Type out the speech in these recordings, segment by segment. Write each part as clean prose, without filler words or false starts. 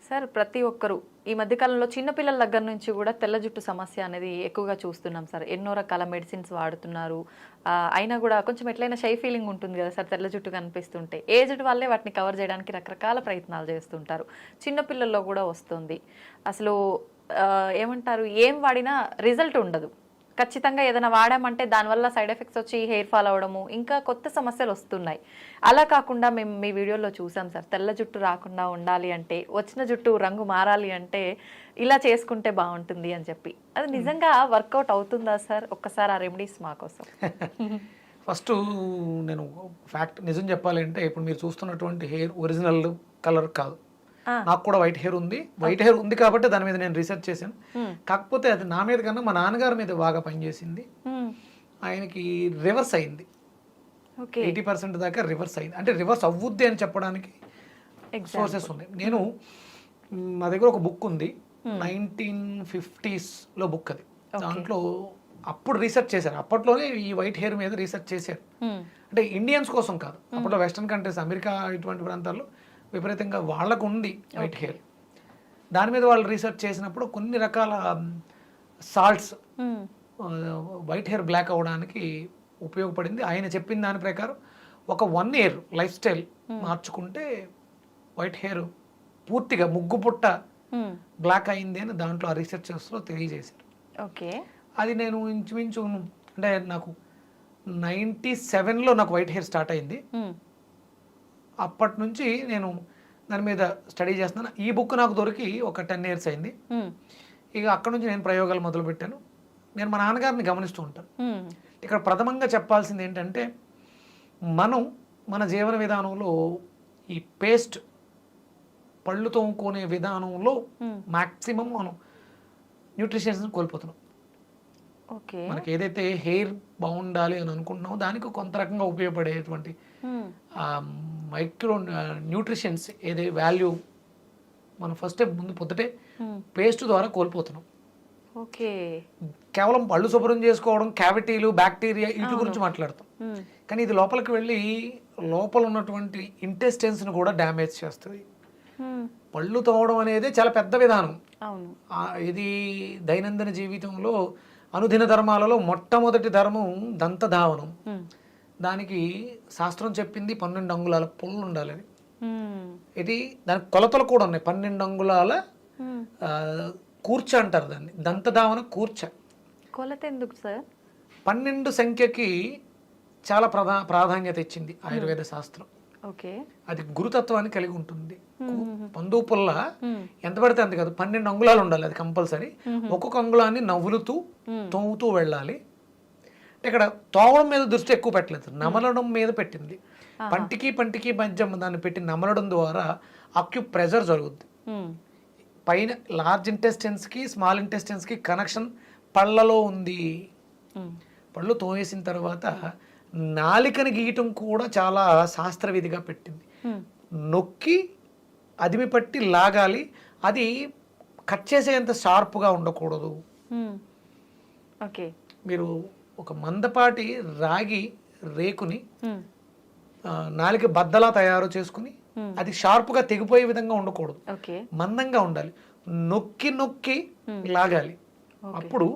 Sir ప్రతి ఒక్కరు ఈ మధ్యకాలంలో చిన్నపిల్లల దగ్గర నుంచి కూడా తెల్ల జుట్టు సమస్య అనేది ఎక్కువగా చూస్తున్నాం సార్. ఎన్నో రకాల మెడిసిన్స్ వాడుతున్నారు. అయినా కూడా కొంచెం ఎట్లయినా షై ఫీలింగ్ ఉంటుంది కదా సార్ తెల్ల జుట్టు కనిపిస్తుంటే. ఏజ్డ్ వాళ్ళే వాటిని కవర్ చేయడానికి రకరకాల ప్రయత్నాలు చేస్తుంటారు. చిన్నపిల్లల్లో కూడా వస్తుంది. అసలు ఏమంటారు, ఏం వాడినా రిజల్ట్ ఉండదు. ఖచ్చితంగా ఏదైనా వాడామంటే దానివల్ల సైడ్ ఎఫెక్ట్స్ వచ్చి హెయిర్ ఫాల్ అవ్వడము, ఇంకా కొత్త సమస్యలు వస్తున్నాయి. అలా కాకుండా మేము మీ వీడియోలో చూసాం సార్, తెల్ల జుట్టు రాకుండా ఉండాలి అంటే, వచ్చిన జుట్టు రంగు మారాలి అంటే ఇలా చేసుకుంటే బాగుంటుంది అని చెప్పి. అది నిజంగా వర్కౌట్ అవుతుందా సార్? ఒక్కసారి ఆ రెమెడీస్ మా కోసం. ఫస్ట్ నేను ఫ్యాక్ట్ నిజం చెప్పాలి అంటే, ఇప్పుడు మీరు చూస్తున్నటువంటి హెయిర్ ఒరిజినల్ కలర్ కాదు. నాకు కూడా వైట్ హెయిర్ ఉంది. వైట్ హెయిర్ ఉంది కాబట్టి దాని మీద నేను రీసెర్చ్ చేశాను. కాకపోతే అది నా మీద కన్నా మా నాన్నగారి మీద బాగా పనిచేసింది. ఆయనకి రివర్స్ అయింది. 80% దాకా రివర్స్ అయింది. అంటే రివర్స్ అవ్వుద్ది అని చెప్పడానికి సోర్సెస్ ఉన్నాయి. నేను మా దగ్గర ఒక బుక్ ఉంది, 1950s బుక్. అది దాంట్లో అప్పుడు రీసెర్చ్ చేశారు. అప్పట్లోనే ఈ వైట్ హెయిర్ మీద రీసెర్చ్ చేశారు. అంటే ఇండియన్స్ కోసం కాదు, అప్పట్లో వెస్టర్న్ కంట్రీస్, అమెరికా ఇటువంటి ప్రాంతాల్లో విపరీతంగా వాళ్ళకు ఉంది వైట్ హెయిర్. దాని మీద వాళ్ళు రీసెర్చ్ చేసినప్పుడు కొన్ని రకాల సాల్ట్స్ వైట్ హెయిర్ బ్లాక్ అవ్వడానికి ఉపయోగపడింది. ఆయన చెప్పిన దాని ప్రకారం ఒక 1 year లైఫ్ స్టైల్ మార్చుకుంటే వైట్ హెయిర్ పూర్తిగా ముగ్గు పుట్ట బ్లాక్ అయింది అని దాంట్లో ఆ రీసెర్చర్స్లో తెలియజేశారు. ఓకే, అది నేను ఇంచుమించు అంటే నాకు 97లో నాకు వైట్ హెయిర్ స్టార్ట్ అయింది. అప్పటి నుంచి నేను దాని మీద స్టడీ చేస్తున్నాను. ఈ బుక్ నాకు దొరికి ఒక 10 years అయింది. ఇక అక్కడ నుంచి నేను ప్రయోగాలు మొదలుపెట్టాను. నేను మా నాన్నగారిని గమనిస్తూ ఉంటాను. ఇక్కడ ప్రథమంగా చెప్పాల్సింది ఏంటంటే, మనం మన జీవన విధానంలో ఈ పేస్ట్ పళ్ళు తోముకునే విధానంలో మ్యాక్సిమం మనం న్యూట్రిషన్స్ని కోల్పోతున్నాం. ఓకే, మనకి ఏదైతే హెయిర్ బాగుండాలి అని అనుకుంటున్నామో దానికి కొంత రకంగా ఉపయోగపడేటువంటి మైక్రో న్యూట్రిషన్స్ ఏదే వాల్యూ మనం ఫస్ట్ ముందు పొద్దుటే పేస్ట్ ద్వారా కోల్పోతున్నాం. ఓకే, కేవలం పళ్ళు శుభ్రం చేసుకోవడం, క్యావిటీలు, బ్యాక్టీరియా వీటి గురించి మాట్లాడతాం. కానీ ఇది లోపలికి వెళ్ళి లోపల ఉన్నటువంటి ఇంటెస్టైన్స్ని కూడా డ్యామేజ్ చేస్తుంది. పళ్ళు తోమడం అనేది చాలా పెద్ద విధానం. ఇది దైనందిన జీవితంలో అనుదిన ధర్మాలలో మొట్టమొదటి ధర్మం దంతధావనం. దానికి శాస్త్రం చెప్పింది 12 అంగుళాల పుల్లు ఉండాలని. ఇది దానికి కొలతలు కూడా ఉన్నాయి. 12 అంగుళాల కూర్చ అంటారు దాన్ని, దంతధావన కూర్చ. కొలత ఎందుకు సార్? 12 సంఖ్యకి చాలా ప్రాధాన్యత ఇచ్చింది ఆయుర్వేద శాస్త్రం. ఓకే, అది గురుతత్వాన్ని కలిగి ఉంటుంది. పందు పుల్ల ఎంత పడితే అంత కాదు, 12 అంగుళాలు ఉండాలి. అది కంపల్సరీ. ఒక్కొక్క అంగుళాన్ని నవ్వులుతూ తోముతూ వెళ్ళాలి. ఇక్కడ తోమడం మీద దృష్టి ఎక్కువ పెట్టలేదు, నమలడం మీద పెట్టింది. పంటికి మధ్య దాన్ని పెట్టి నమలడం ద్వారా అక్యు ప్రెజర్ జరుగుద్ది. పైన లార్జ్ ఇంటెస్టైన్స్కి స్మాల్ ఇంటెస్టైన్స్కి కనెక్షన్ పళ్ళలో ఉంది. పళ్ళు తోమేసిన తర్వాత నాలికని గీయటం కూడా చాలా శాస్త్రవిధిగా పెట్టింది. నొక్కి అదిమి పట్టి లాగాలి. అది కట్ చేసేంత షార్ప్గా ఉండకూడదు. ఓకే, మీరు ఒక మందపాటి రాగి రేకుని నాలిక బద్దలా తయారు చేసుకుని అది షార్ప్గా తెగిపోయే విధంగా ఉండకూడదు, మందంగా ఉండాలి. నొక్కి నొక్కి లాగాలి. అప్పుడు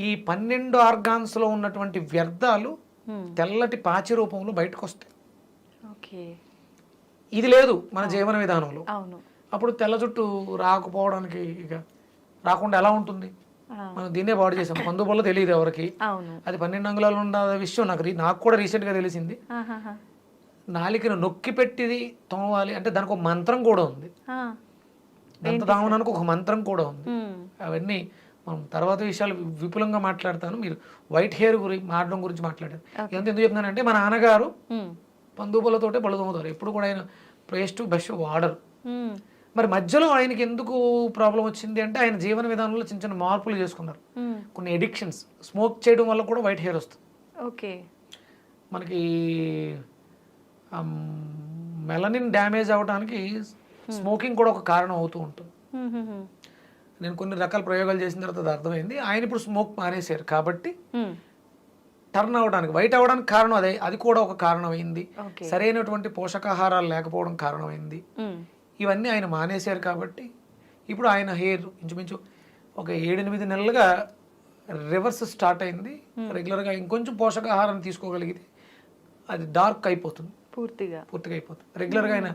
ఈ 12 ఆర్గాన్స్లో ఉన్నటువంటి వ్యర్థాలు తెల్లటి పాచి రూపంలో బయటకు వస్తాయి. ఇది లేదు మన జీవన విధానంలో. అప్పుడు తెల్ల జుట్టు రాకపోవడానికి ఇక రాకుండా ఎలా ఉంటుంది? మనం దీన్నే పాడు చేసాం. పందు వల్ల తెలియదు ఎవరికి. అది 12 అంగుళాలు ఉన్న విషయం నాకు కూడా రీసెంట్గా తెలిసింది. నాలికను నొక్కి పెట్టిది తోమాలి అంటే దానికి ఒక మంత్రం కూడా ఉంది. దంతధావనానికి ఒక మంత్రం కూడా ఉంది. అవన్నీ మనం తర్వాత విషయాలు విపులంగా మాట్లాడతాను. మీరు వైట్ హెయిర్ మారడం గురించి మాట్లాడారు. ఎందుకు చెప్తున్నానంటే, మా నాన్నగారు పందుపులతోటే పళ్ళు తోముతారు. ఎప్పుడు కూడా ఆయన పేస్ట్ బ్రష్ వాడరు. మరి మధ్యలో ఆయనకి ఎందుకు ప్రాబ్లం వచ్చింది అంటే, ఆయన జీవన విధానంలో చిన్న చిన్న మార్పులు చేసుకున్నారు. కొన్ని ఎడిక్షన్స్, స్మోక్ చేయడం వల్ల కూడా వైట్ హెయిర్ వస్తుంది. ఓకే, మనకి మెలనిన్ డ్యామేజ్ అవ్వడానికి స్మోకింగ్ కూడా ఒక కారణం అవుతూ ఉంటుంది. నేను కొన్ని రకాల ప్రయోగాలు చేసిన తర్వాత అది అర్థమైంది. ఆయన ఇప్పుడు స్మోక్ మానేశారు కాబట్టి టర్న్ అవడానికి, వైట్ అవ్వడానికి కారణం అదే, అది కూడా ఒక కారణమైంది. ఓకే. సరైనటువంటి పోషకాహారాలు లేకపోవడం కారణమైంది. ఇవన్నీ ఆయన మానేశారు కాబట్టి ఇప్పుడు ఆయన హెయిర్ ఇంచుమించు ఒక 7-8 నెలలుగా రివర్స్ స్టార్ట్ అయింది. రెగ్యులర్గా ఇంకొంచెం పోషకాహారం తీసుకోగలిగితే అది డార్క్ అయిపోతుంది, పూర్తిగా అయిపోతుంది. రెగ్యులర్గా ఆయన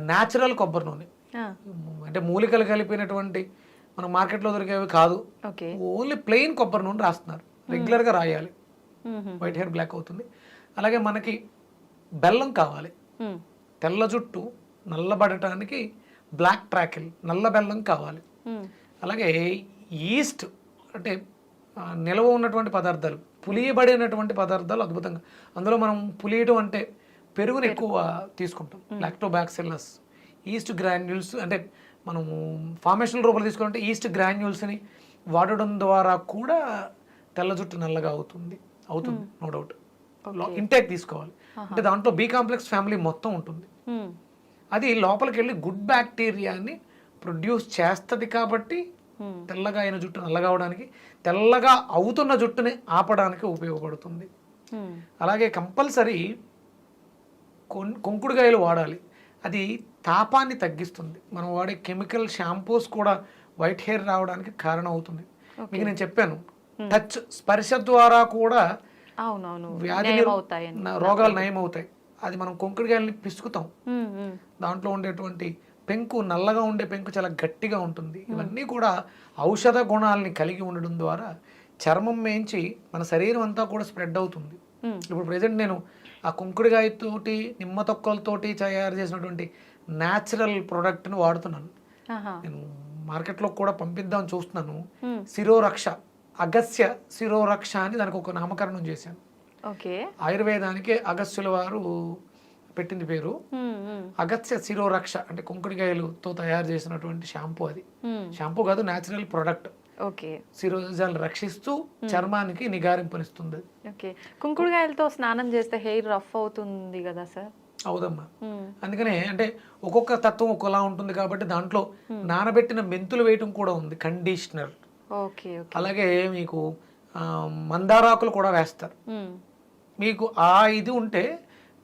న్యాచురల్ కొబ్బరి నూనె, అంటే మూలికలు కలిపినటువంటి మన మార్కెట్లో దొరికేవి కాదు, ఓన్లీ ప్లెయిన్ కొబ్బరి నూనె రాస్తున్నారు. రెగ్యులర్గా రాయాలి, వైట్ హెయిర్ బ్లాక్ అవుతుంది. అలాగే మనకి బెల్లం కావాలి, తెల్ల జుట్టు నల్లబడటానికి బ్లాక్ ట్రాకిల్, నల్ల బెల్లం కావాలి. అలాగే ఈస్ట్ అంటే నిల్వ ఉన్నటువంటి పదార్థాలు, పులియబడినటువంటి పదార్థాలు అద్భుతంగా, అందులో మనం పులియడం అంటే పెరుగుని ఎక్కువ తీసుకుంటాం, లాక్టోబాక్సిల్లస్, ఈస్ట్ గ్రాన్యూల్స్, అంటే మనము ఫార్మేషన్ రూపంలో తీసుకుంటే ఈస్ట్ గ్రాన్యూల్స్ని వాడడం ద్వారా కూడా తెల్ల జుట్టు నల్లగా అవుతుంది, నో డౌట్. ఇంటేక్ తీసుకోవాలి, అంటే దాంట్లో బి కాంప్లెక్స్ ఫ్యామిలీ మొత్తం ఉంటుంది. అది లోపలికి వెళ్ళి గుడ్ బ్యాక్టీరియాని ప్రొడ్యూస్ చేస్తుంది కాబట్టి తెల్లగా అయిన జుట్టు నల్లగా అవడానికి, తెల్లగా అవుతున్న జుట్టుని ఆపడానికి ఉపయోగపడుతుంది. అలాగే కంపల్సరీ కుంకుడుకాయలు వాడాలి, అది తాపాన్ని తగ్గిస్తుంది. మనం వాడే కెమికల్ షాంపూస్ కూడా వైట్ హెయిర్ రావడానికి కారణం అవుతుంది. మీకు నేను చెప్పాను, టచ్, స్పర్శ ద్వారా కూడా వ్యాధి రోగాలు నయం అవుతాయి. అది మనం కుంకుడుకాయలని పిసుకుతాం, దాంట్లో ఉండేటువంటి పెంకు, నల్లగా ఉండే పెంకు చాలా గట్టిగా ఉంటుంది. ఇవన్నీ కూడా ఔషధ గుణాలని కలిగి ఉండడం ద్వారా చర్మం మేంచి మన శరీరం అంతా కూడా స్ప్రెడ్ అవుతుంది. ఇప్పుడు ప్రెసెంట్ నేను ఆ కుంకుడుకాయతోటి, నిమ్మ తొక్కలతోటి తయారు చేసినటువంటి న్యాచురల్ ప్రోడక్ట్ని వాడుతున్నాను. నేను మార్కెట్లో కూడా పంపిద్దామని చూస్తున్నాను. శిరోరక్ష, అగస్య శిరోరక్ష అని దానికి ఒక నామకరణం చేశాను. ఆయుర్వేదానికి అగస్యుల వారు పెట్టింది పేరు. అగస్య శిరోరక్ష అంటే కుంకుడుకాయలతో తయారు చేసినటువంటి షాంపూ. అది షాంపూ కాదు, న్యాచురల్ ప్రొడక్ట్. శిరోజాలు రక్షిస్తూ చర్మానికి నిగారింపనిస్తుంది. కుంకుడుకాయలతో స్నానం చేస్తే హెయిర్ రఫ్ అవుతుంది కదా సార్? అవుదమ్మా, అందుకనే అంటే ఒక్కొక్క తత్వం ఒక్కోలా ఉంటుంది కాబట్టి దాంట్లో నానబెట్టిన మెంతులు వేయటం కూడా ఉంది, కండిషనర్. అలాగే మీకు మందారాకులు కూడా వేస్తారు. మీకు ఆ ఇది ఉంటే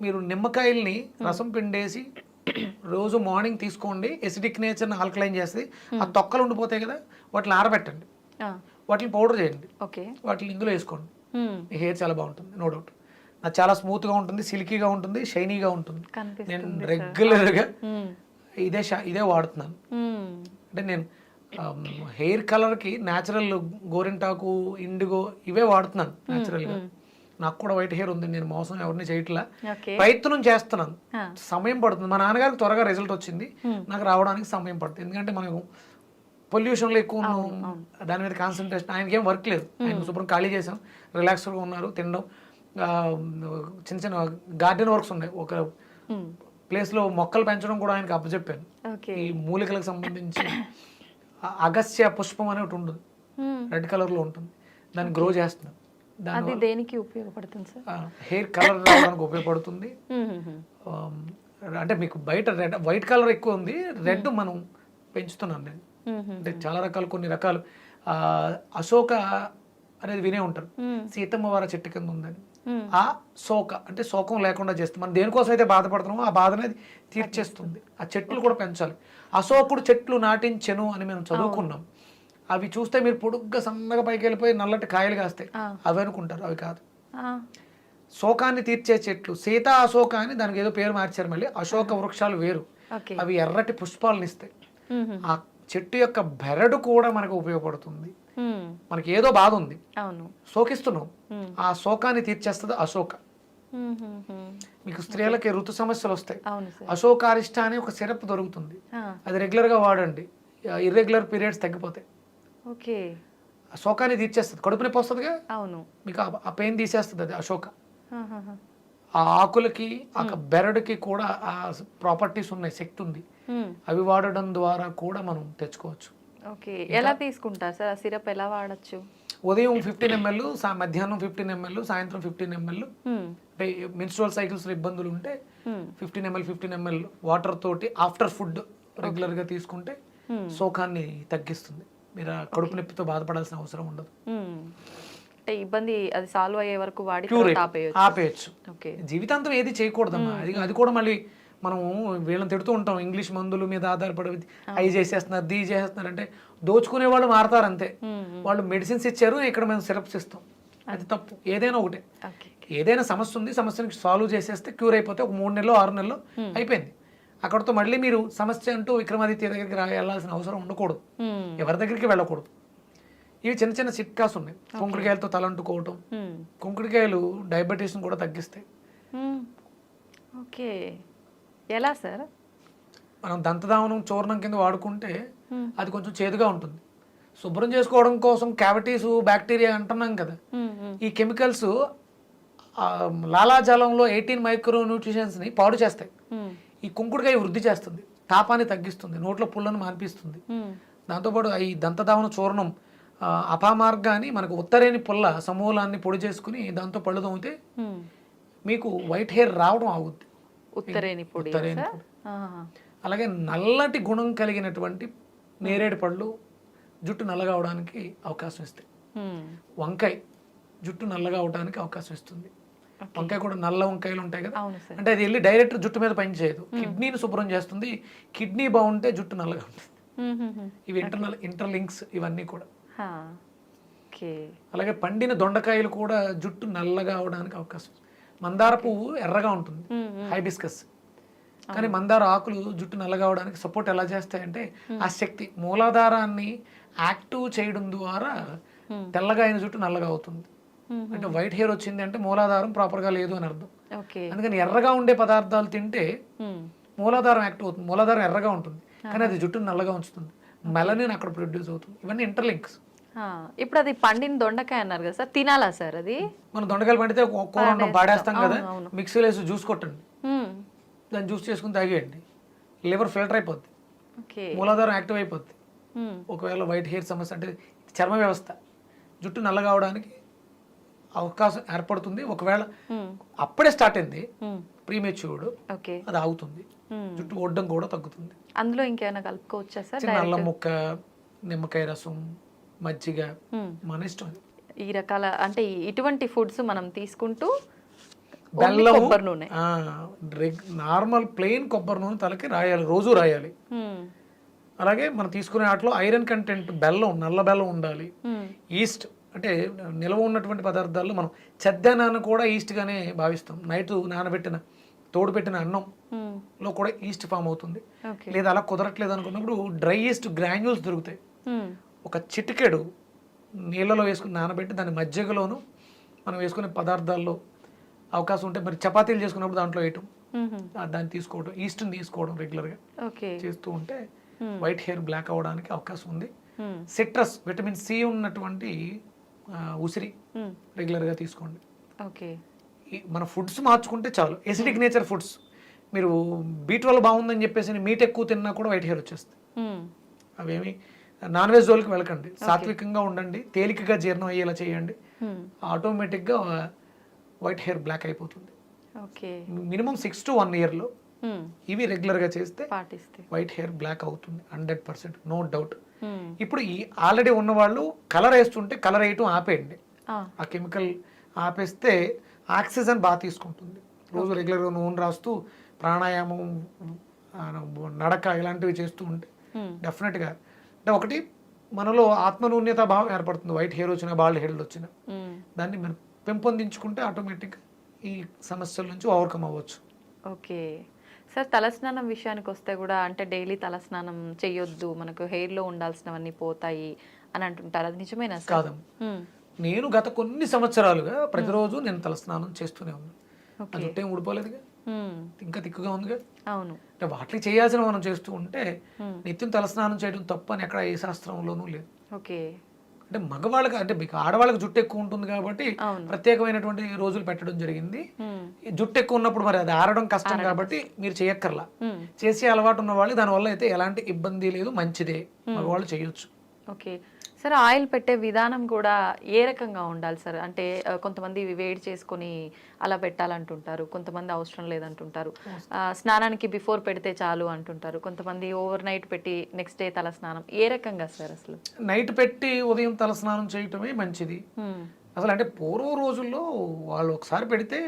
మీరు నిమ్మకాయల్ని రసం పిండేసి రోజు మార్నింగ్ తీసుకోండి, ఎసిడిక్ నేచర్ని ఆల్కలైన్ చేస్తుంది. ఆ తొక్కలు ఉండిపోతాయి కదా, వాటిని ఆరబెట్టండి, వాటిని పౌడర్ చేయండి, వాటిని ఇందులో వేసుకోండి. మీ హెయిర్ చాలా బాగుంటుంది, నో డౌట్. నాకు చాలా స్మూత్గా ఉంటుంది, సిల్కీగా ఉంటుంది, షైనీగా ఉంటుంది. నేను రెగ్యులర్గా ఇదే వాడుతున్నాను. అంటే నేను హెయిర్ కలర్కి న్యాచురల్ గోరింటాకు, ఇండిగో ఇవే వాడుతున్నాను న్యాచురల్గా. నాకు కూడా వైట్ హెయిర్ ఉంది, నేను మోసం ఎవరిని చేయట్లా, ప్రయత్నం చేస్తున్నాను. సమయం పడుతుంది. మా నాన్నగారికి త్వరగా రిజల్ట్ వచ్చింది, నాకు రావడానికి సమయం పడుతుంది. ఎందుకంటే మనకు పొల్యూషన్లో ఎక్కువ ఉన్నాం, దాని మీద కాన్సన్ట్రేషన్. ఆయనకి ఏం వర్క్ లేదు, ఆయన శుభ్రం ఖాళీ చేసాం, రిలాక్స్గా ఉన్నారు, తినడం, చిన్న చిన్న గార్డెన్ వర్క్స్ ఉన్నాయి. ఒక ప్లేస్లో మొక్కలు పెంచడం కూడా ఆయనకి అప్పచెప్పాను. ఈ మూలికలకు సంబంధించి అగస్య పుష్పం అని ఒకటి ఉంటుంది, రెడ్ కలర్లో ఉంటుంది, దాన్ని గ్రో చేస్తున్నాను. అది దేనికి ఉపయోగపడుతుంది సార్? హెయిర్ కలర్ రావడానికి ఉపయోగపడుతుంది. అంటే మీకు బయట రెడ్, వైట్ కలర్ ఎక్కువ ఉంది, రెడ్ మనం పెంచుతున్నాను నేను. అంటే చాలా రకాలు, కొన్ని రకాలు అశోక అనేది వినే ఉంటారు, సీతమ్మ వారి చెట్టు కింద ఉందని. ఆ శోక అంటే శోకం లేకుండా చేస్తుంది. మనం దేనికోసం అయితే బాధపడుతున్నామో ఆ బాధ అనేది తీర్చేస్తుంది. ఆ చెట్లు కూడా పెంచాలి. అశోకుడు చెట్లు నాటించెను అని మేము చదువుకున్నాం. అవి చూస్తే మీరు పొడుగ్గా సన్నగా పైకి వెళ్ళిపోయి నల్లటి కాయలు కాస్తాయి, అవి అనుకుంటారు, అవి కాదు. శోకాన్ని తీర్చే చెట్లు, సీతా అశోక అని దానికి ఏదో పేరు మార్చారు మళ్ళీ. అశోక వృక్షాలు వేరు, అవి ఎర్రటి పుష్పాలను ఇస్తాయి. ఆ చెట్టు యొక్క బెరడు కూడా మనకు ఉపయోగపడుతుంది. మనకి ఏదో బాధ ఉంది, శోకిస్తున్నాం, ఆ శోకాన్ని తీర్చేస్తుంది అశోక. మీకు స్త్రీలకి ఋతు సమస్యలు వస్తాయి, అశోకారిష్ట అని ఒక సిరప్ దొరుకుతుంది, అది రెగ్యులర్ గా వాడండి, ఇర్రెగ్యులర్ పీరియడ్స్ తగ్గిపోతాయి. శోకాన్ని తీర్చేస్తుంది, కడుపు నొప్పి వస్తుందిగా, మీకు ఆ పెయిన్ తీసేస్తుంది అది అశోక. ఆ ఆకులకి, ఆ బెరడుకి కూడా ఆ ప్రాపర్టీస్ ఉన్నాయి, శక్తి ఉంది. అవి వాడడం ద్వారా కూడా మనం తెచ్చుకోవచ్చు. ఎలా తీసుకుంటారు సార్? ఆ సిరప్ ఎలా వాడచ్చు? ఉదయం 15 ml, మధ్యాహ్నం 15 ml, సాయంత్రం 15 ml. అంటే మెన్స్ట్రువల్ సైకిల్స్ ఇబ్బందులు ఉంటే 15 ml వాటర్ తోటి ఆఫ్టర్ ఫుడ్ రెగ్యులర్ గా తీసుకుంటే శోకాన్ని తగ్గిస్తుంది. మీరు కడుపు నొప్పితో బాధపడాల్సిన అవసరం ఉండదు. అంటే ఇబ్బంది అది సాల్వ్ అయ్యే వరకు వాడి క్యూర్ తర్వాత ఆపేయొచ్చు. ఆపేయచ్చు. ఓకే. జీవితాంతం ఏది చేయకూడదమ్మా. అది కూడా మళ్ళీ మనం వీళ్ళని తిడుతూ ఉంటాం, ఇంగ్లీష్ మందుల మీద ఆధారపడి అవి చేసేస్తున్నారు, దీ చేసేస్తున్నారు అంటే దోచుకునే వాళ్ళు మారతారు అంతే. వాళ్ళు మెడిసిన్స్ ఇచ్చారు, ఇక్కడ మేము సిరప్స్ ఇస్తాం, అది తప్పు. ఏదైనా ఒకటే, ఓకే. ఏదైనా సమస్య ఉంది, సమస్యని సాల్వ్ చేసేస్తే క్యూర్ అయిపోతే ఒక 3 నెలలో 6 నెలలో అయిపోయింది. అక్కడతో మళ్ళీ మీరు సమస్య అంటూ విక్రమాదిత్య దగ్గరికి వెళ్ళాల్సిన అవసరం ఉండకూడదు, ఎవరి దగ్గరికి వెళ్ళకూడదు. ఇవి చిన్న చిన్న చిట్కాస్ ఉన్నాయి. కుంకుడుకాయలతో తలంటుకోవటం, కుంకుడుకాయలు డయాబెటీస్ని కూడా తగ్గిస్తాయి. ఓకే, ఎలా సార్? మనం దంతధావనం చూర్ణం కింద వాడుకుంటే అది కొంచెం చేదుగా ఉంటుంది. శుభ్రం చేసుకోవడం కోసం క్యావిటీస్ బ్యాక్టీరియా అంటున్నాం కదా, ఈ కెమికల్స్ లాలాజలంలో 18 మైక్రో న్యూట్రిషన్స్ని పాడు చేస్తాయి. ఈ కుంకుడుకాయ వృద్ధి చేస్తుంది, తాపాన్ని తగ్గిస్తుంది, నోట్లో పుల్లను మాన్పిస్తుంది. దాంతోపాటు ఈ దంతధావన చూర్ణం అపామార్గాన్ని మనకు ఉత్తరేని పుల్ల సమూలాన్ని పొడి చేసుకుని దాంతో పళ్ళు తోమితే మీకు వైట్ హెయిర్ రావడం ఆగుద్ది. ఉత్తరేని పొడి. అలాగే నల్లటి గుణం కలిగినటువంటి నేరేడు పళ్ళు జుట్టు నల్లగా అవడానికి అవకాశం ఇస్తాయి. వంకాయ జుట్టు నల్లగా అవడానికి అవకాశం ఇస్తుంది. వంకాయ కూడా నల్ల వంకాయలు ఉంటాయి కదా, అంటే అది వెళ్ళి డైరెక్ట్ జుట్టు మీద పని చేయదు, కిడ్నీని శుభ్రం చేస్తుంది. కిడ్నీ బాగుంటే జుట్టు నల్లగా ఉంటుంది. ఇవి ఇంటర్లింక్స్ ఇవన్నీ కూడా. అలాగే పండిన దొండకాయలు కూడా జుట్టు నల్లగా అవడానికి అవకాశం. మందార పువ్వు ఎర్రగా ఉంటుంది, హైబిస్కస్, కానీ మందార ఆకులు జుట్టు నల్లగా అవడానికి సపోర్ట్ ఎలా చేస్తాయంటే ఆ శక్తి మూలాధారాన్ని యాక్టివ్ చేయడం ద్వారా తెల్లగా అయిన జుట్టు నల్లగా అవుతుంది. అంటే వైట్ హెయిర్ వచ్చింది అంటే మూలాధారం ప్రాపర్గా లేదు అని అర్థం. అందుకని ఎర్రగా ఉండే పదార్థాలు తింటే మూలాధారం యాక్టివ్ అవుతుంది. మూలాధారం ఎర్రగా ఉంటుంది కానీ అది జుట్టును నల్లగా ఉంచుతుంది, మెలనిన్ అక్కడ ప్రొడ్యూస్ అవుతుంది. ఇవన్నీ ఇంటర్లింక్స్. ఇప్పుడు అది పండిన దొండకాయ అన్నారు కదా సార్, తినాలా సార్? అది మనం దొండకాయలు పండితే కూర పాడేస్తాం కదా, మిక్సీలో వేసి జ్యూస్ కొట్టండి, దాన్ని జ్యూస్ చేసుకుని తాగేయండి, లివర్ ఫిల్టర్ అయిపోద్ది, మూలాధారం యాక్టివ్ అయిపోద్ది. ఒకవేళ వైట్ హెయిర్ సమస్య అంటే చర్మ వ్యవస్థ, జుట్టు నల్లగా అవడానికి అవకాశం ఏర్పడుతుంది. ఒకవేళ అప్పుడే స్టార్ట్ అయింది ప్రీమెచ్యూర్డ్, అది ఆగుతుంది, జుట్టు ఒడ్డం కూడా తగ్గుతుంది. అందులో ఇంకేమైనా కలుపుకోవచ్చా సార్? నల్ల ముక్క, నిమ్మకాయ రసం, మజ్జిగ, మన ఇష్టం. ఈ రకాల అంటే ఇటువంటి ఫుడ్స్ మనం తీసుకుంటూ బెల్లం, కొబ్బరి నూనె, నార్మల్ ప్లెయిన్ కొబ్బరి నూనె తలకి రాయాలి, రోజు రాయాలి. అలాగే మనం తీసుకునే వాటిలో ఐరన్ కంటెంట్, బెల్లం, నల్ల బెల్లం ఉండాలి. ఈస్ట్ అంటే నిల్వ ఉన్నటువంటి పదార్థాల్లో మనం చెద్దనాన్ని కూడా ఈస్ట్ గానే భావిస్తాం. నైట్ నానబెట్టిన తోడు పెట్టిన అన్నంలో కూడా ఈస్ట్ ఫామ్ అవుతుంది. లేదా అలా కుదరట్లేదు అనుకున్నప్పుడు డ్రై ఈస్ట్ గ్రాన్యూల్స్ దొరుకుతాయి. ఒక చిటికెడు నీళ్ళలో వేసుకుని నానబెట్టి దాని మజ్జిగలోను మనం వేసుకునే పదార్థాల్లో అవకాశం ఉంటే, మరి చపాతీలు చేసుకున్నప్పుడు దాంట్లో వేయటం, దాన్ని తీసుకోవడం, ఈస్ట్ని తీసుకోవడం రెగ్యులర్గా చేస్తూ ఉంటే వైట్ హెయిర్ బ్లాక్ అవ్వడానికి అవకాశం ఉంది. సిట్రస్, విటమిన్ సి ఉన్నటువంటి ఉసిరి రెగ్యులర్గా తీసుకోండి. మన ఫుడ్స్ మార్చుకుంటే చాలు. ఎసిడిక్ నేచర్ ఫుడ్స్, మీరు B12 బాగుందని చెప్పేసి మీట్ ఎక్కువ తిన్నా కూడా వైట్ హెయిర్ వచ్చేస్తుంది. అవేమి నాన్ వెజ్ జోలికి వెళ్ళకండి, సాత్వికంగా ఉండండి, తేలికగా జీర్ణం అయ్యేలా చేయండి, ఆటోమేటిక్గా వైట్ హెయిర్ బ్లాక్ అయిపోతుంది. మినిమం 6 to 1 yearలో ఇవి రెగ్యులర్గా చేస్తే వైట్ హెయిర్ బ్లాక్ అవుతుంది 100%, నో డౌట్. ఇప్పుడు ఈ ఆల్రెడీ ఉన్న వాళ్ళు కలర్ వేస్తుంటే కలర్ వేయటం ఆపేయండి. ఆ కెమికల్ ఆపేస్తే ఆక్సిజన్ బాగా తీసుకుంటుంది. రోజు రెగ్యులర్గా నూనె రాస్తూ ప్రాణాయామం, నడక ఇలాంటివి చేస్తూ ఉంటే డెఫినెట్గా అంటే ఒకటి మనలో ఆత్మనూన్యత భావం ఏర్పడుతుంది. వైట్ హెయిర్ వచ్చినా, బాల్డ్ హెయిర్ వచ్చినా దాన్ని మనం పెంపొందించుకుంటే ఆటోమేటిక్గా ఈ సమస్యల నుంచి ఓవర్కమ్ అవ్వచ్చు. ఓకే సార్, తలస్నానం విషయానికి వస్తే కూడా అంటే డైలీ తలస్నానం చేయొద్దు, మనకు హెయిర్లో ఉండాల్సినవన్నీ పోతాయి అని అంటుంటారు, అది నిజమేనా సార్? కాదమ్మా, నేను గత కొన్ని సంవత్సరాలుగా ప్రతిరోజు నేను తలస్నానం చేస్తూనే ఉన్నాను. ఆ జుట్టేం ఊడిపోలేదుగా, ఇంకా తిక్కుగా ఉందిగా. అవును, అంటే వాటికి చేయాల్సిన మనం చేస్తూ ఉంటే నిత్యం తలస్నానం చేయడం తప్పు అని ఎక్కడ ఏ శాస్త్రంలోనూ లేదు. ఓకే, అంటే మగవాళ్ళకి, అంటే మీకు ఆడవాళ్ళకి జుట్టు ఎక్కువ ఉంటుంది కాబట్టి ప్రత్యేకమైనటువంటి రోజులు పెట్టడం జరిగింది. జుట్టు ఎక్కువ ఉన్నప్పుడు మరి అది ఆరడం కష్టం కాబట్టి మీరు చేయక్కర్లా. చేసే అలవాటు ఉన్న వాళ్ళు దానివల్ల అయితే ఎలాంటి ఇబ్బంది లేదు, మంచిదే, మగవాళ్ళు చేయొచ్చు. ఓకే సార్, ఆయిల్ పెట్టే విధానం కూడా ఏ రకంగా ఉండాలి సార్? అంటే కొంతమంది వేడి చేసుకొని అలా పెట్టాలంటుంటారు, కొంతమంది అవసరం లేదంటుంటారు, స్నానానికి బిఫోర్ పెడితే చాలు అంటుంటారు, కొంతమంది ఓవర్ నైట్ పెట్టి నెక్స్ట్ డే తల స్నానం. ఏ రకంగా సార్ అసలు? నైట్ పెట్టి ఉదయం తల స్నానం చేయటమే మంచిది. అసలు అంటే పూర్వం రోజుల్లో వాళ్ళు ఒకసారి పెడితే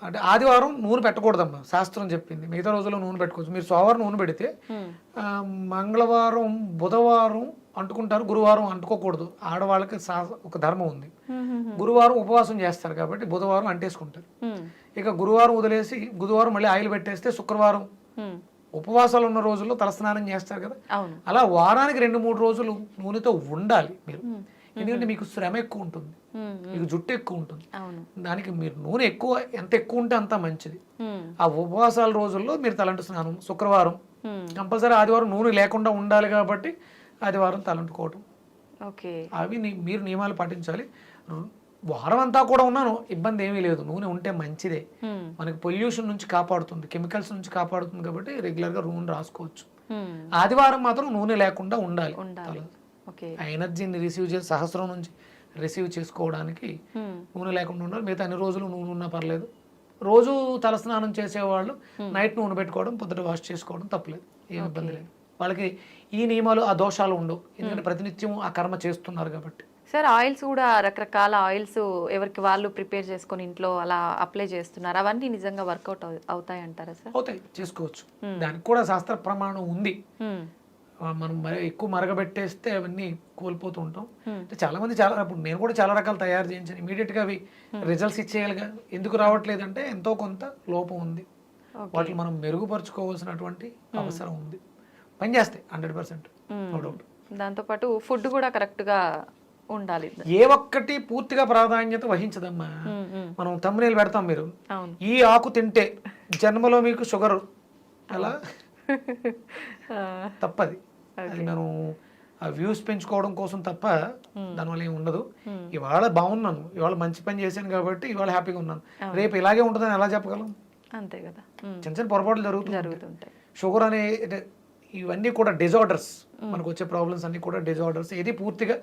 అంటే ఆదివారం నూనె పెట్టకూడదమ్మా, శాస్త్రం చెప్పింది. మిగతా రోజుల్లో నూనె పెట్టుకోవచ్చు. మీరు సోమవారం నూనె పెడితే మంగళవారం బుధవారం అంటుకుంటారు, గురువారం అంటుకోకూడదు. ఆడవాళ్ళకి ఒక ధర్మం ఉంది. గురువారం ఉపవాసం చేస్తారు కాబట్టి బుధవారం అంటేసుకుంటారు. ఇక గురువారం వదిలేసి బుధవారం మళ్ళీ ఆయిల్ పెట్టేస్తే శుక్రవారం ఉపవాసాలు ఉన్న రోజుల్లో తలస్నానం చేస్తారు కదా. అలా వారానికి 2-3 రోజులు నూనెతో ఉండాలి మీరు. ఎందుకంటే మీకు శ్రమ ఎక్కువ ఉంటుంది, మీకు జుట్టు ఎక్కువ ఉంటుంది. దానికి మీరు నూనె ఎంత ఎక్కువ ఉంటే అంత మంచిది. ఆ ఉపవాసాల రోజుల్లో మీరు తలంటు స్నానం, శుక్రవారం కంపల్సరీ, ఆదివారం నూనె లేకుండా ఉండాలి కాబట్టి ఆదివారం తలంటుకోవటం, అవి మీరు నియమాలు పాటించాలి. వారం అంతా కూడా ఉన్నాను, ఇబ్బంది ఏమీ లేదు. నూనె ఉంటే మంచిదే, మనకి పొల్యూషన్ నుంచి కాపాడుతుంది, కెమికల్స్ నుంచి కాపాడుతుంది కాబట్టి రెగ్యులర్ గా నూనె రాసుకోవచ్చు. ఆదివారం మాత్రం నూనె లేకుండా ఉండాలి. ఆ ఎనర్జీని సహస్రం నుంచి రిసీవ్ చేసుకోవడానికి నూనె లేకుండా ఉండాలి. మిగతా అన్ని రోజులు నూనె ఉన్నా పర్లేదు. రోజు తలస్నానం చేసేవాళ్ళు నైట్ నూనె పెట్టుకోవడం, పొద్దుట వాష్ చేసుకోవడం తప్పలేదు, ఏం ఇబ్బంది లేదు. వాళ్ళకి ఈ నియమాలు, ఆ దోషాలు ఉండవు, ఎందుకంటే ప్రతినిత్యం ఆ కర్మ చేస్తున్నారు కాబట్టి. సార్ ఆయిల్స్ కూడా రకరకాల ఆయిల్స్ ఎవరికి వాళ్ళు ప్రిపేర్ చేసుకొని ఇంట్లో అలా అప్లై చేస్తున్నారు, అవన్నీ నిజంగా వర్కౌట్ అవుతాయి అంటారా సార్? అవుతాయి, చేసుకోవచ్చు. దానికి కూడా శాస్త్ర ప్రమాణం ఉంది. మనం ఎక్కువ మరగబెట్టేస్తే అవన్నీ కోల్పోతూ ఉంటాం. చాలా మంది ఇప్పుడు నేను కూడా చాలా రకాలు తయారు చేయించాను, ఇమీడియట్ గా అవి రిజల్ట్స్ ఇచ్చేయాలిగా. ఎందుకు రావట్లేదంటే ఎంతో కొంత లోపం ఉంది, వాటిని మనం మెరుగుపరుచుకోవాల్సినటువంటి అవసరం ఉంది. పనిచేస్తాయి 100%, నో డౌట్. దాంతోపాటు ఫుడ్ కూడా కరెక్ట్ గా ఉండాలి. ఏ ఒక్కటి పూర్తిగా ప్రాధాన్యత వహించదమ్మా. మనం తమ్మునేలు పెడతాం, మీరు ఈ ఆకు తింటే జన్మలో మీకు షుగర్ అలా తప్పది. అది మనం ఆ వ్యూస్ పెంచుకోవడం కోసం తప్ప దానివల్ల ఏమి ఉండదు. ఇవాళ బాగున్నాను, ఇవాళ మంచి పని చేశాను కాబట్టి ఇవాళ హ్యాపీగా ఉన్నాను, రేపు ఇలాగే ఉంటుందని ఎలా చెప్పగలం? అంతే కదా. చిన్న చిన్న పొరపాట్లు జరుగుతుంటాయి. షుగర్ అనే ఇవన్నీ కూడా డిజార్డర్స్, మనకు వచ్చే ప్రాబ్లమ్స్ అన్ని కూడా డిజార్డర్స్. ఇది పూర్తిగా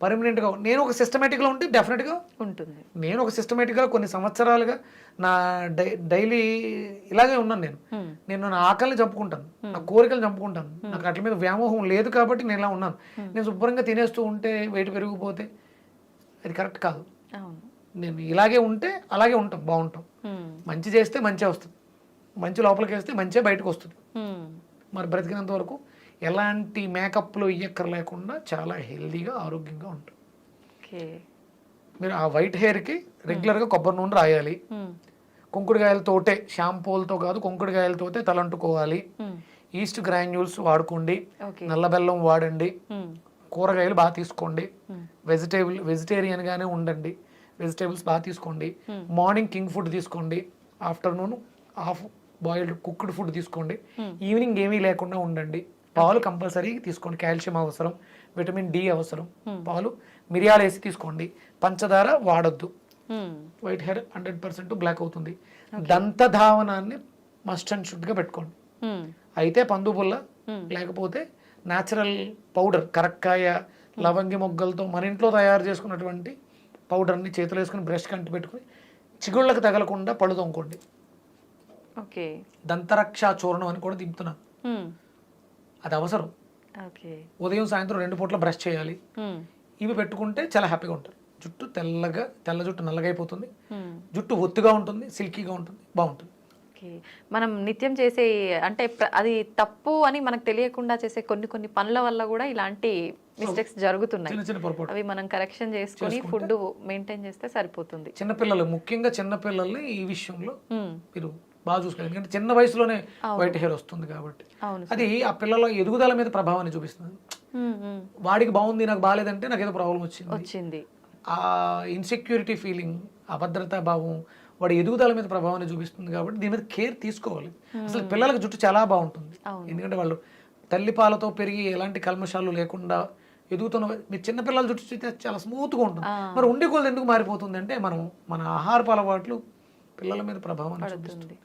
పర్మనెంట్ గా నేను ఒక సిస్టమేటిక్ గా ఉంటే డెఫినెట్ గా ఉంటుంది. నేను ఒక సిస్టమేటిక్ గా కొన్ని సంవత్సరాలుగా నా డైలీ ఇలాగే ఉన్నాను. నేను నా ఆకలిని చంపుకుంటాను, నా కోరికలు చంపుకుంటాను. నాకు అట్ల మీద వ్యామోహం లేదు కాబట్టి నేను ఇలా ఉన్నాను. నేను శుభ్రంగా తినేస్తూ ఉంటే వెయిట్ పెరిగిపోతే అది కరెక్ట్ కాదు. నేను ఇలాగే ఉంటే అలాగే ఉంటాం, బాగుంటాం. మంచి చేస్తే మంచి వస్తుంది, మంచి లోపలికి వేస్తే మంచిగా బయటకు వస్తుంది. మరి బ్రతికినంత వరకు ఎలాంటి మేకప్లు ఇయ్యక్కర్ లేకుండా చాలా హెల్దీగా ఆరోగ్యంగా ఉంటుంది. మీరు ఆ వైట్ హెయిర్కి రెగ్యులర్గా కొబ్బరి నూనె రాయాలి. కుంకుడుకాయలతోటే, షాంపూలతో కాదు, కుంకుడుకాయలతోటే తలంటుకోవాలి. ఈస్ట్ గ్రాన్యూల్స్ వాడుకోండి, నల్ల బెల్లం వాడండి, కూరగాయలు బాగా తీసుకోండి, వెజిటేరియన్గానే ఉండండి, వెజిటేబుల్స్ బాగా తీసుకోండి. మార్నింగ్ కింగ్ ఫుడ్ తీసుకోండి, afternoon half boiled cooked food తీసుకోండి, ఈవినింగ్ ఏమీ లేకుండా ఉండండి. పాలు కంపల్సరీ తీసుకోండి, కాల్షియం అవసరం, విటమిన్ డి అవసరం. పాలు మిరియాలు వేసి తీసుకోండి, పంచదార వాడొద్దు, వైట్ హెయిర్ 100% బ్లాక్ అవుతుంది. దంతధావనాన్ని మస్ట్ అండ్ షుడ్ గా పెట్టుకోండి. అయితే పందుపుల్ల లేకపోతే న్యాచురల్ పౌడర్, కరక్కాయ, లవంగి మొగ్గలతో మన ఇంట్లో తయారు చేసుకున్నటువంటి పౌడర్ని చేతులు వేసుకుని బ్రష్ కంటి పెట్టుకుని చిగుళ్ళకు తగలకుండా పళ్ళు తోముకోండి. దంతరక్ష చూర్ణం అని కూడా దింపుతున్నాను, అది అవసరం. ఉదయం సాయంత్రం 2 పూట్ల బ్రష్ చేయాలి. ఇవి పెట్టుకుంటే చాలా హ్యాపీగా ఉంటారు. జుట్టు తెల్ల జుట్టు నల్లగా అయిపోతుంది, జుట్టు ఒత్తుగా ఉంటుంది, సిల్కీగా ఉంటుంది, బాగుంటుంది. మనం నిత్యం చేసే అంటే అది తప్పు అని మనకు తెలియకుండా చేసే కొన్ని పనుల వల్ల కూడా ఇలాంటి మిస్టేక్స్ జరుగుతున్నాయి. చిన్న చిన్న పొరపాటు అవి మనం కరెక్షన్ చేసుకొని ఫుడ్ మెయింటైన్ చేస్తే సరిపోతుంది. చిన్నపిల్లలు, ముఖ్యంగా చిన్నపిల్లల్ని ఈ విషయంలో మీరు బాగా చూసుకోవాలి. ఎందుకంటే చిన్న వయసులోనే వైట్ హెయిర్ వస్తుంది కాబట్టి అది ఆ పిల్లల ఎదుగుదల మీద ప్రభావాన్ని చూపిస్తుంది. వాడికి బాగుంది, నాకు బాగాలేదంటే నాకు ఏదో ప్రాబ్లం వచ్చింది. ఆ ఇన్సెక్యూరిటీ ఫీలింగ్, అభద్రతా భావం వాడి ఎదుగుదల మీద ప్రభావాన్ని చూపిస్తుంది. కాబట్టి దీని మీద కేర్ తీసుకోవాలి. అసలు పిల్లలకు జుట్టు చాలా బాగుంటుంది, ఎందుకంటే వాళ్ళు తల్లిపాలతో పెరిగి ఎలాంటి కల్మషాలు లేకుండా ఎదుగుతున్న. మీరు చిన్నపిల్లల జుట్టు చూస్తే చాలా స్మూత్గా ఉంటుంది. మరి ఉండే కొలది ఎందుకు మారిపోతుంది అంటే మన ఆహారపు అలవాట్లు పిల్లల మీద ప్రభావాన్ని చూపిస్తుంది.